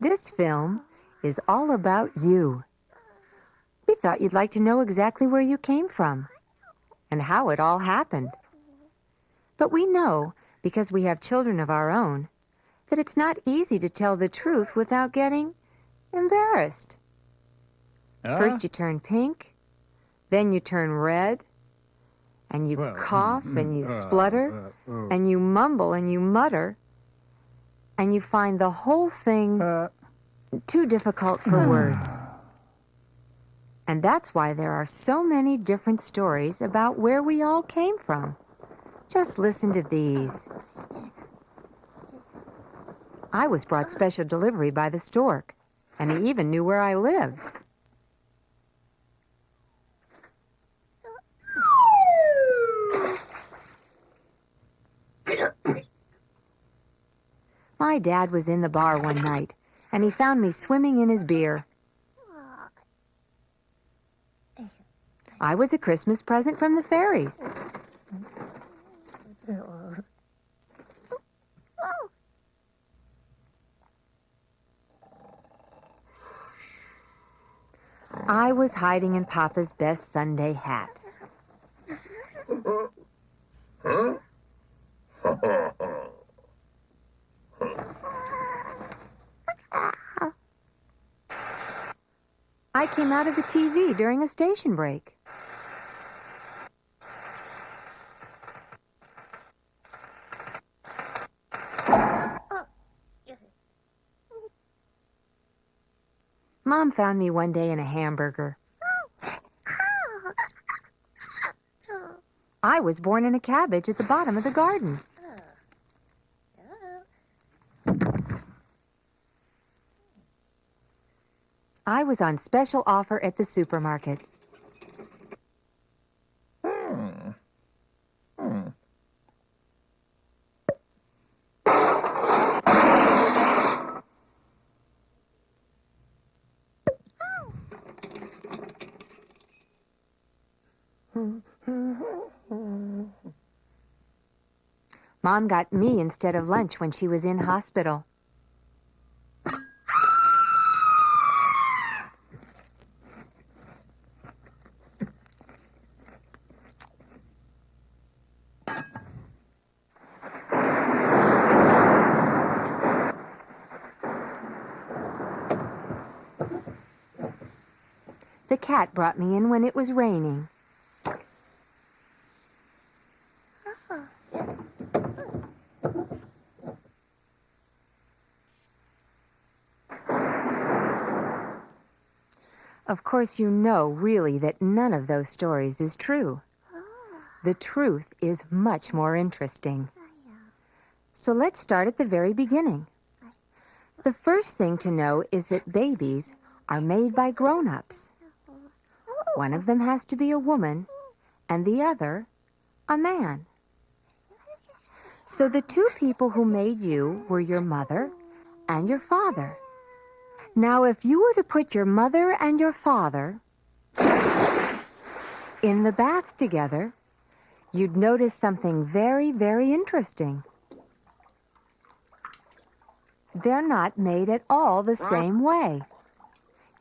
This film is all about you. We thought you'd like to know exactly where you came from and how it all happened. But we know, because we have children of our own, that it's not easy to tell the truth without getting embarrassed. First you turn pink, then you turn red, and you cough and you splutter, and you mumble and you mutter, and you find the whole thing too difficult for words. And that's why there are so many different stories about where we all came from. Just listen to these. I was brought special delivery by the stork, and he even knew where I lived. My dad was in the bar one night, and he found me swimming in his beer. I was a Christmas present from the fairies. I was hiding in Papa's best Sunday hat. I came out of the TV during a station break. Mom found me one day in a hamburger. I was born in a cabbage at the bottom of the garden. I was on special offer at the supermarket. Mom got me instead of lunch when she was in hospital. The cat brought me in when it was raining. Of course, you know, really, that none of those stories is true. The truth is much more interesting. So let's start at the very beginning. The first thing to know is that babies are made by grown-ups. One of them has to be a woman, and the other, a man. So the two people who made you were your mother and your father. Now, if you were to put your mother and your father in the bath together, you'd notice something very, very interesting. They're not made at all the same way.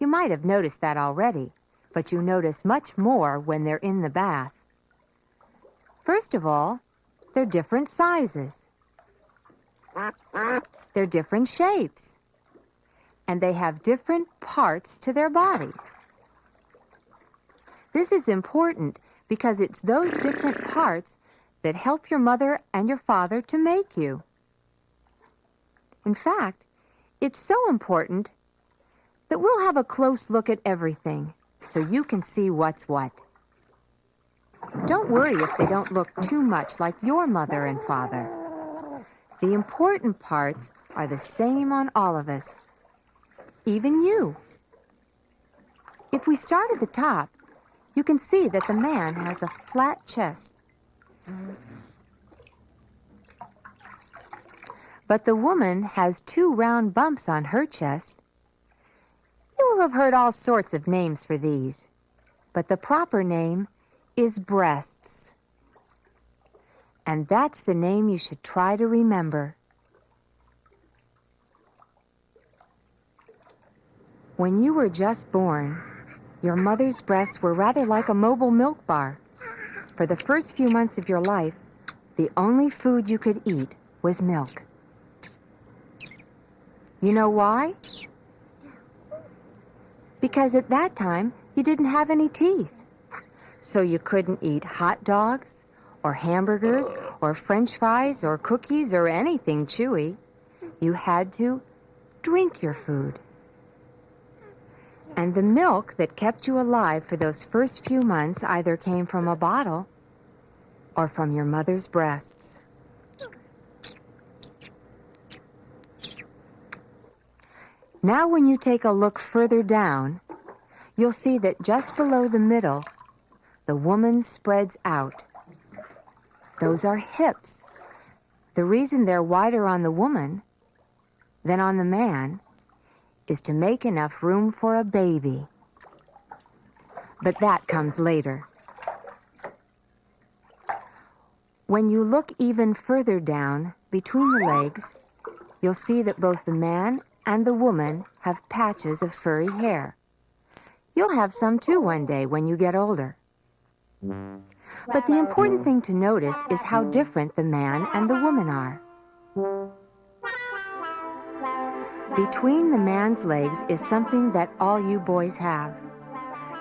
You might have noticed that already, but you notice much more when they're in the bath. First of all, they're different sizes. They're different shapes. And they have different parts to their bodies. This is important because it's those different parts that help your mother and your father to make you. In fact, it's so important that we'll have a close look at everything so you can see what's what. Don't worry if they don't look too much like your mother and father. The important parts are the same on all of us. Even you. If we start at the top, you can see that the man has a flat chest. But the woman has two round bumps on her chest. You will have heard all sorts of names for these, but the proper name is breasts. And that's the name you should try to remember. When you were just born, your mother's breasts were rather like a mobile milk bar. For the first few months of your life, the only food you could eat was milk. You know why? Because at that time, you didn't have any teeth. So you couldn't eat hot dogs, or hamburgers, or French fries, or cookies, or anything chewy. You had to drink your food. And the milk that kept you alive for those first few months either came from a bottle or from your mother's breasts. Now when you take a look further down, you'll see that just below the middle, the woman spreads out. Those are hips. The reason they're wider on the woman than on the man is to make enough room for a baby. But that comes later. When you look even further down between the legs, you'll see that both the man and the woman have patches of furry hair. You'll have some too one day when you get older. But the important thing to notice is how different the man and the woman are. Between the man's legs is something that all you boys have.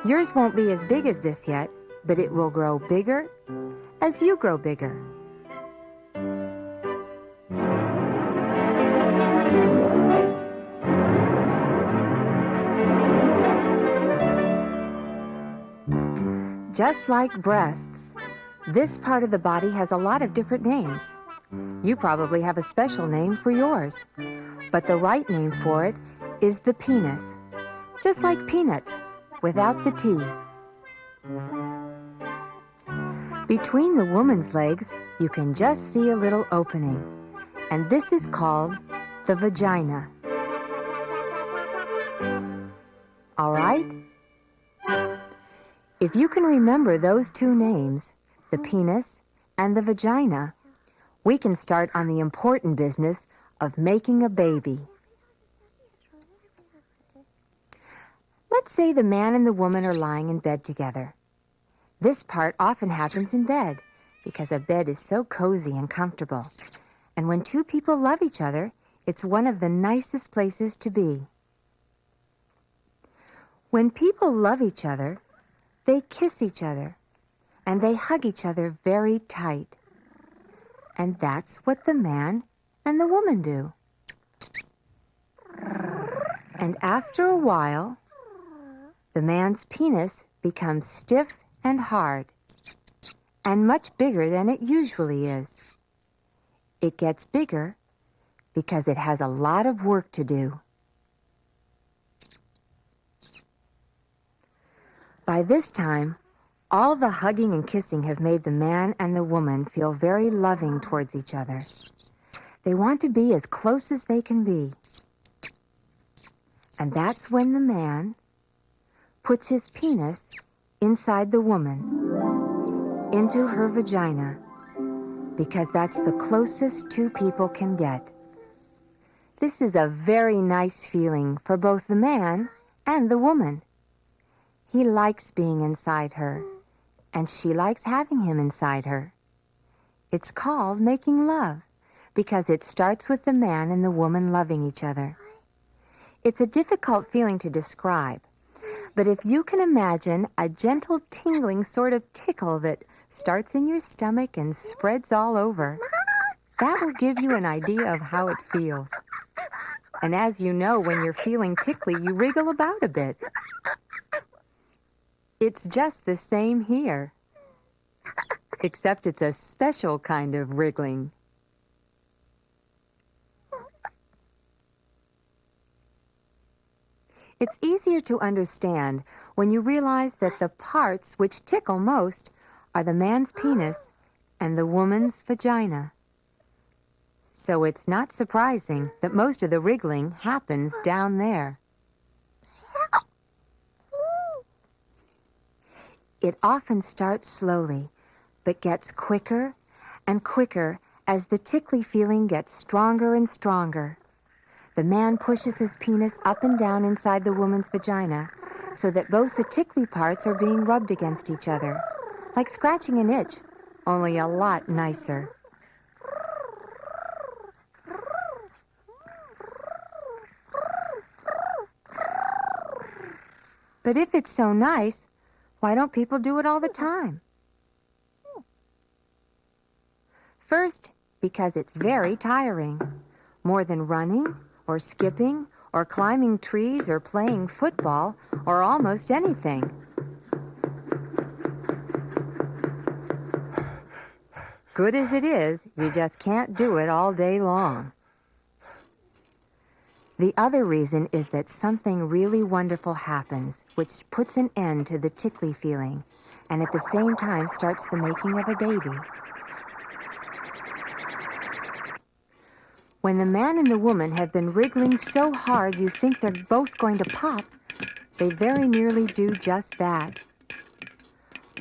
Yours won't be as big as this yet, but it will grow bigger as you grow bigger. Just like breasts, this part of the body has a lot of different names. You probably have a special name for yours, but the right name for it is the penis, just like peanuts, without the T. Between the woman's legs, you can just see a little opening, and this is called the vagina. All right? If you can remember those two names, the penis and the vagina, we can start on the important business of making a baby. Let's say the man and the woman are lying in bed together. This part often happens in bed because a bed is so cozy and comfortable. And when two people love each other, it's one of the nicest places to be. When people love each other, they kiss each other and they hug each other very tight. And that's what the man and the woman do. And after a while, the man's penis becomes stiff and hard, and much bigger than it usually is. It gets bigger because it has a lot of work to do. By this time, all the hugging and kissing have made the man and the woman feel very loving towards each other. They want to be as close as they can be. And that's when the man puts his penis inside the woman, into her vagina, because that's the closest two people can get. This is a very nice feeling for both the man and the woman. He likes being inside her, and she likes having him inside her. It's called making love, because it starts with the man and the woman loving each other. It's a difficult feeling to describe, but if you can imagine a gentle tingling sort of tickle that starts in your stomach and spreads all over, that will give you an idea of how it feels. And as you know, when you're feeling tickly, you wriggle about a bit. It's just the same here, except it's a special kind of wriggling. It's easier to understand when you realize that the parts which tickle most are the man's penis and the woman's vagina. So it's not surprising that most of the wriggling happens down there. It often starts slowly, but gets quicker and quicker as the tickly feeling gets stronger and stronger. The man pushes his penis up and down inside the woman's vagina so that both the tickly parts are being rubbed against each other, like scratching an itch, only a lot nicer. But if it's so nice, why don't people do it all the time? First, because it's very tiring. More than running, or skipping, or climbing trees, or playing football, or almost anything. Good as it is, you just can't do it all day long. The other reason is that something really wonderful happens, which puts an end to the tickly feeling, and at the same time starts the making of a baby. When the man and the woman have been wriggling so hard you think they're both going to pop, they very nearly do just that.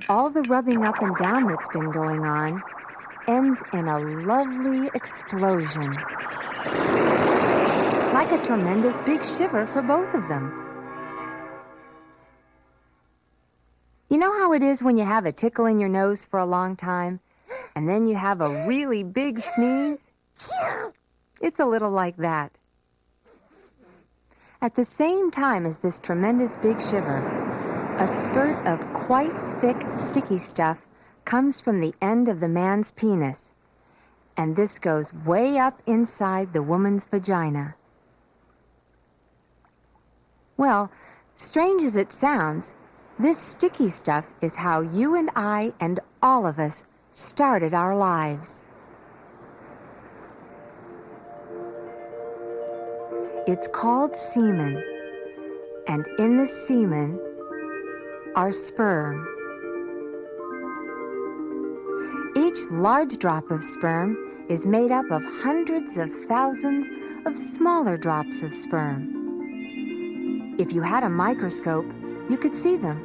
All the rubbing up and down that's been going on ends in a lovely explosion. Like a tremendous big shiver for both of them. You know how it is when you have a tickle in your nose for a long time, and then you have a really big sneeze? It's a little like that. At the same time as this tremendous big shiver, a spurt of quite thick, sticky stuff comes from the end of the man's penis, and this goes way up inside the woman's vagina. Well, strange as it sounds, this sticky stuff is how you and I and all of us started our lives. It's called semen, and in the semen are sperm. Each large drop of sperm is made up of hundreds of thousands of smaller drops of sperm. If you had a microscope, you could see them.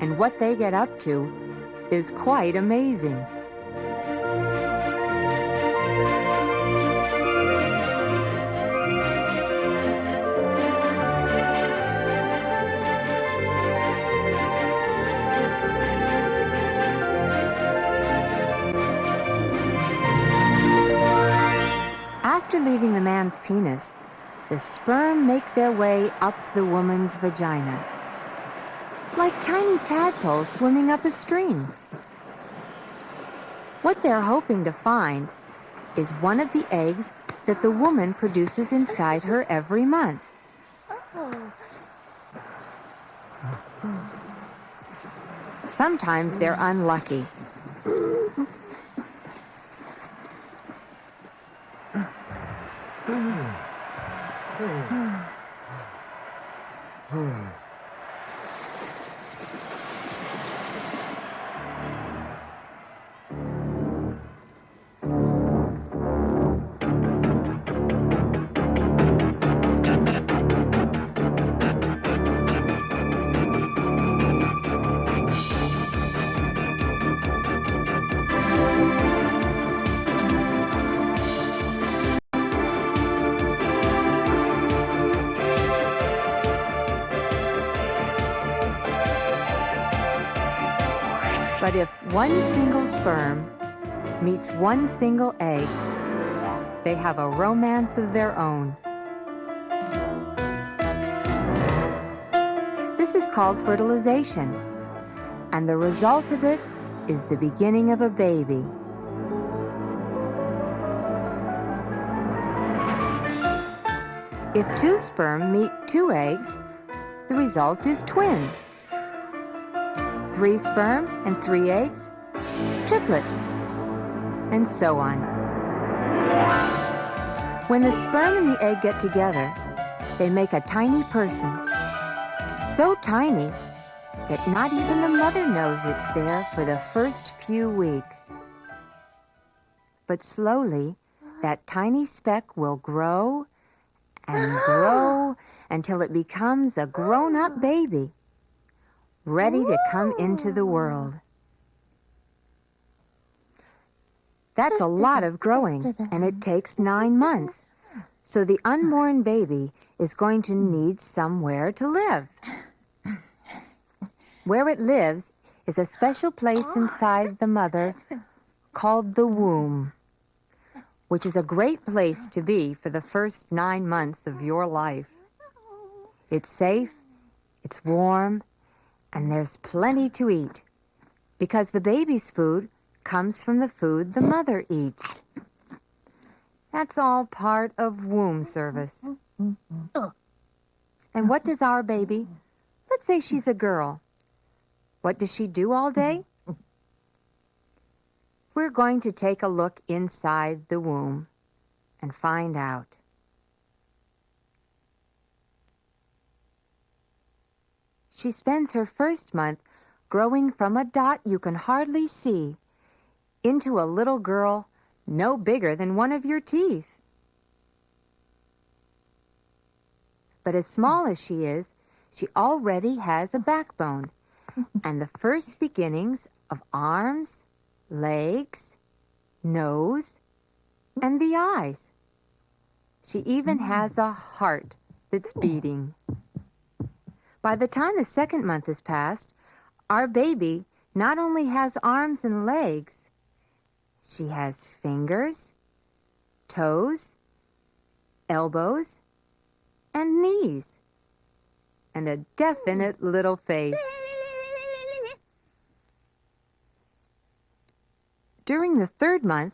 And what they get up to is quite amazing. After leaving the man's penis, the sperm make their way up the woman's vagina, like tiny tadpoles swimming up a stream. What they're hoping to find is one of the eggs that the woman produces inside her every month. Sometimes they're unlucky. But if one single sperm meets one single egg, they have a romance of their own. This is called fertilization, and the result of it is the beginning of a baby. If two sperm meet two eggs, the result is twins. 3 sperm and 3 eggs, triplets, and so on. When the sperm and the egg get together, they make a tiny person. So tiny that not even the mother knows it's there for the first few weeks. But slowly, that tiny speck will grow and grow until it becomes a grown-up baby, ready to come into the world. That's a lot of growing, and it takes 9 months. So the unborn baby is going to need somewhere to live. Where it lives is a special place inside the mother called the womb, which is a great place to be for the first 9 months of your life. It's safe, it's warm, and there's plenty to eat, because the baby's food comes from the food the mother eats. That's all part of womb service. And what does our baby, let's say she's a girl, what does she do all day? We're going to take a look inside the womb and find out. She spends her first month growing from a dot you can hardly see into a little girl no bigger than one of your teeth. But as small as she is, she already has a backbone and the first beginnings of arms, legs, nose, and the eyes. She even has a heart that's beating. By the time the second month has passed, our baby not only has arms and legs, she has fingers, toes, elbows, and knees, and a definite little face. During the third month,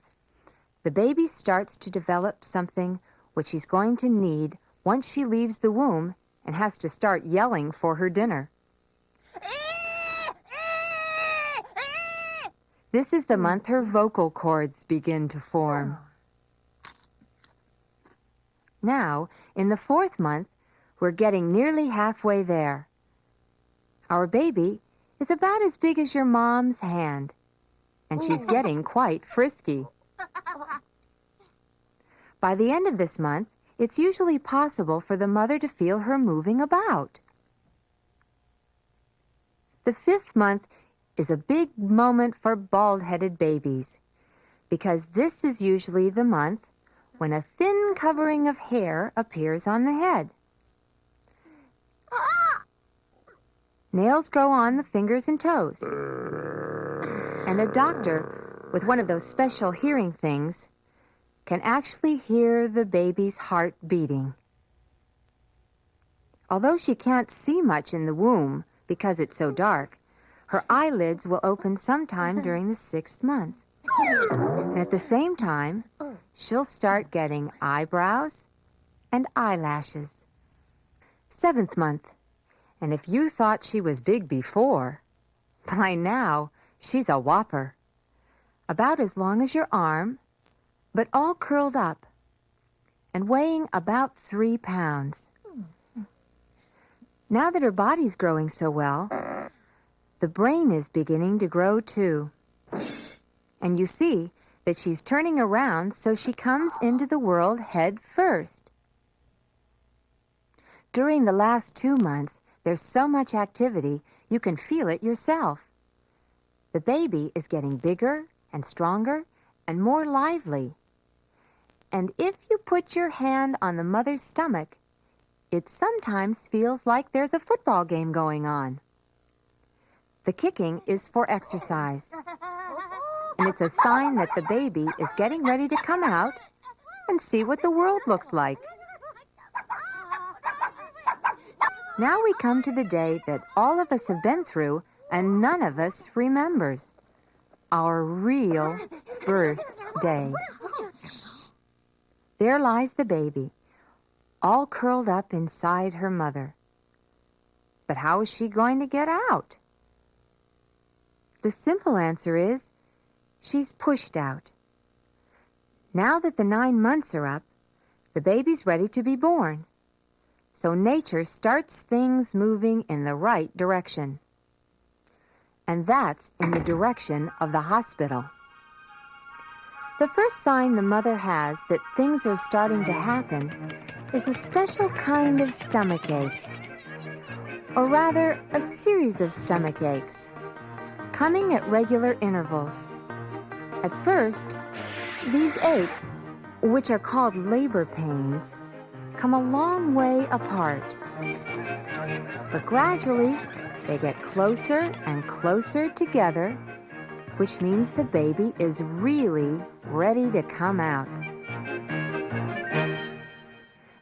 the baby starts to develop something which she's going to need once she leaves the womb and has to start yelling for her dinner. This is the month her vocal cords begin to form. Now, in the fourth month, we're getting nearly halfway there. Our baby is about as big as your mom's hand, and she's getting quite frisky. By the end of this month, it's usually possible for the mother to feel her moving about. The fifth month is a big moment for bald-headed babies, because this is usually the month when a thin covering of hair appears on the head. Nails grow on the fingers and toes, and a doctor with one of those special hearing things can actually hear the baby's heart beating. Although she can't see much in the womb because it's so dark, her eyelids will open sometime during the 6th month. And at the same time, she'll start getting eyebrows and eyelashes. 7th month. And if you thought she was big before, by now she's a whopper. About as long as your arm, but all curled up and weighing about 3 pounds. Now that her body's growing so well, the brain is beginning to grow too. And you see that she's turning around so she comes into the world head first. During the last 2 months, there's so much activity, you can feel it yourself. The baby is getting bigger and stronger and more lively. And if you put your hand on the mother's stomach, it sometimes feels like there's a football game going on. The kicking is for exercise, and it's a sign that the baby is getting ready to come out and see what the world looks like. Now we come to the day that all of us have been through and none of us remembers. Our real birthday. There lies the baby, all curled up inside her mother. But how is she going to get out? The simple answer is, she's pushed out. Now that the 9 months are up, the baby's ready to be born. So nature starts things moving in the right direction. And that's in the direction of the hospital. The first sign the mother has that things are starting to happen is a special kind of stomach ache. Or rather, a series of stomach aches, coming at regular intervals. At first, these aches, which are called labor pains, come a long way apart. But gradually, they get closer and closer together, which means the baby is really ready to come out.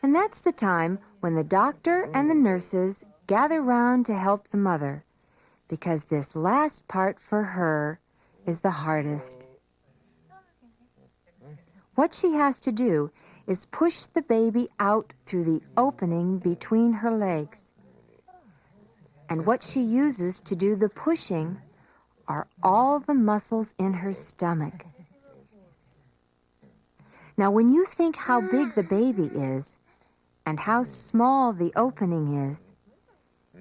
And that's the time when the doctor and the nurses gather round to help the mother, because this last part for her is the hardest. What she has to do is push the baby out through the opening between her legs. And what she uses to do the pushing are all the muscles in her stomach. Now, when you think how big the baby is and how small the opening is,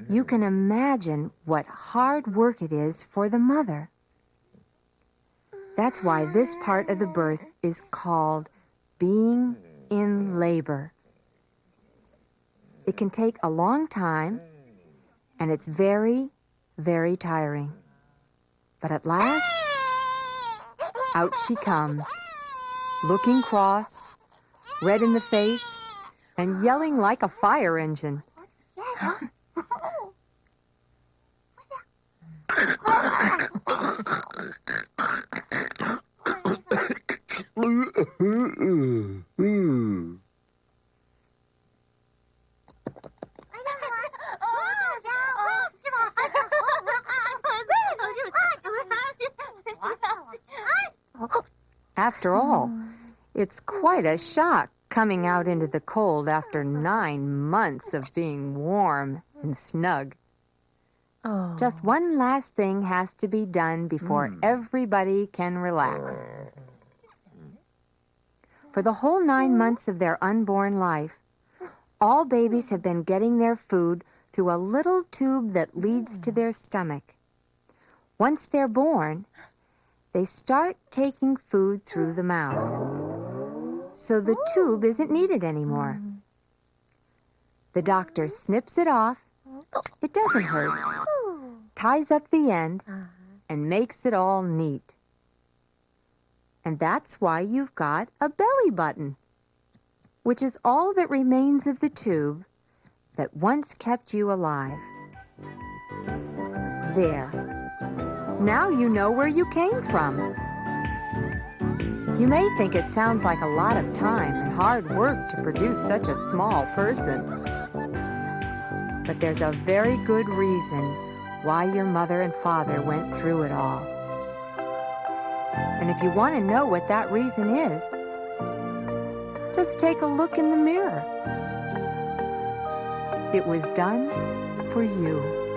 you can imagine what hard work it is for the mother. That's why this part of the birth is called being in labor. It can take a long time, and it's very, very tiring. But at last, out she comes, looking cross, red in the face, and yelling like a fire engine. After all, it's quite a shock coming out into the cold after 9 months of being warm and snug. Oh. Just one last thing has to be done before everybody can relax. For the whole 9 months of their unborn life, all babies have been getting their food through a little tube that leads to their stomach. Once they're born, they start taking food through the mouth. So the tube isn't needed anymore. The doctor snips it off. It doesn't hurt. Ties up the end and makes it all neat. And that's why you've got a belly button, which is all that remains of the tube that once kept you alive. There. Now you know where you came from. You may think it sounds like a lot of time and hard work to produce such a small person. But there's a very good reason why your mother and father went through it all. And if you want to know what that reason is, just take a look in the mirror. It was done for you.